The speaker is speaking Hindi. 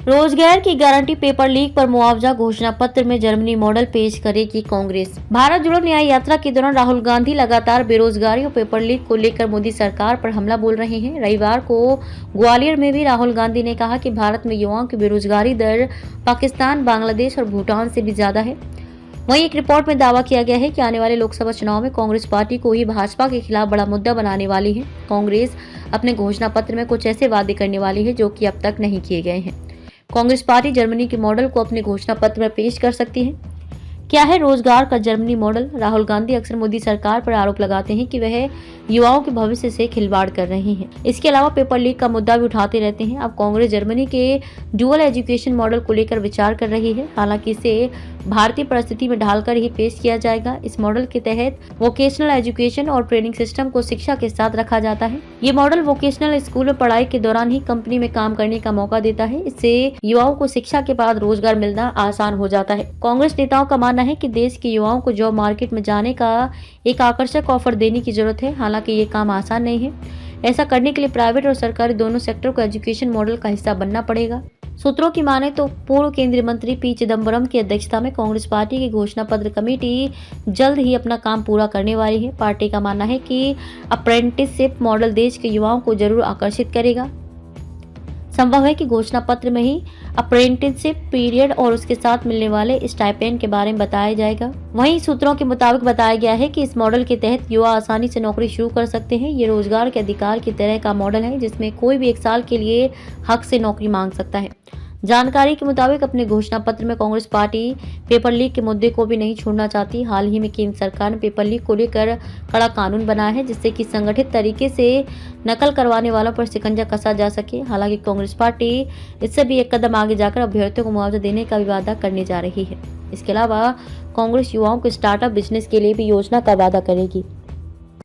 रोजगार की गारंटी पेपर लीक पर मुआवजा घोषणा पत्र में जर्मनी मॉडल पेश करेगी कांग्रेस। भारत जोड़ो न्याय यात्रा के दौरान राहुल गांधी लगातार बेरोजगारी और पेपर लीक को लेकर मोदी सरकार पर हमला बोल रहे हैं। रविवार को ग्वालियर में भी राहुल गांधी ने कहा कि भारत में युवाओं की बेरोजगारी दर पाकिस्तान, बांग्लादेश और भूटान से भी ज्यादा है। वहीं एक रिपोर्ट में दावा किया गया है कि आने वाले लोकसभा चुनाव में कांग्रेस पार्टी को ही भाजपा के खिलाफ बड़ा मुद्दा बनाने वाली है। कांग्रेस अपने घोषणा पत्र में कुछ ऐसे वादे करने वाली है जो कि अब तक नहीं किए गए हैं। कांग्रेस पार्टी जर्मनी के मॉडल को अपने घोषणा पत्र में पेश कर सकती है। क्या है रोजगार का जर्मनी मॉडल? राहुल गांधी अक्सर मोदी सरकार पर आरोप लगाते हैं कि वह युवाओं के भविष्य से खिलवाड़ कर रही है। इसके अलावा पेपर लीक का मुद्दा भी उठाते रहते हैं। अब कांग्रेस जर्मनी के डुअल एजुकेशन मॉडल को लेकर विचार कर रही है। हालांकि इसे भारतीय परिस्थिति में ढालकर ही पेश किया जाएगा। इस मॉडल के तहत वोकेशनल एजुकेशन और ट्रेनिंग सिस्टम को शिक्षा के साथ रखा जाता है। ये मॉडल वोकेशनल स्कूल में पढ़ाई के दौरान ही कंपनी में काम करने का मौका देता है। इससे युवाओं को शिक्षा के बाद रोजगार मिलना आसान हो जाता है। कांग्रेस नेताओं का मानना है कि देश के युवाओं को जॉब मार्केट में जाने का एक आकर्षक ऑफर देने की जरूरत है। हालांकि ये काम आसान नहीं है। ऐसा करने के लिए प्राइवेट और सरकारी दोनों सेक्टर को एजुकेशन मॉडल का हिस्सा बनना पड़ेगा। सूत्रों की माने तो पूर्व केंद्रीय मंत्री पी चिदम्बरम की अध्यक्षता में कांग्रेस पार्टी की घोषणा पत्र कमेटी जल्द ही अपना काम पूरा करने वाली है। पार्टी का मानना है कि अप्रेंटिसशिप मॉडल देश के युवाओं को जरूर आकर्षित करेगा। संभव है कि घोषणा पत्र में ही अप्रेंटिसशिप पीरियड और उसके साथ मिलने वाले स्टाइपेंड के बारे में बताया जाएगा। वहीं सूत्रों के मुताबिक बताया गया है कि इस मॉडल के तहत युवा आसानी से नौकरी शुरू कर सकते हैं। ये रोजगार के अधिकार की तरह का मॉडल है जिसमें कोई भी 1 साल के लिए हक से नौकरी मांग सकता है। जानकारी के मुताबिक अपने घोषणा पत्र में कांग्रेस पार्टी पेपर लीक के मुद्दे को भी नहीं छोड़ना चाहती। हाल ही में केंद्र सरकार ने पेपर लीक को लेकर कड़ा कानून बनाया है जिससे कि संगठित तरीके से नकल करवाने वालों पर शिकंजा कसा जा सके। हालांकि कांग्रेस पार्टी इससे भी एक कदम आगे जाकर अभ्यर्थियों को मुआवजा देने का भी वादा करने जा रही है। इसके अलावा कांग्रेस युवाओं को स्टार्टअप बिजनेस के लिए भी योजना का वादा करेगी।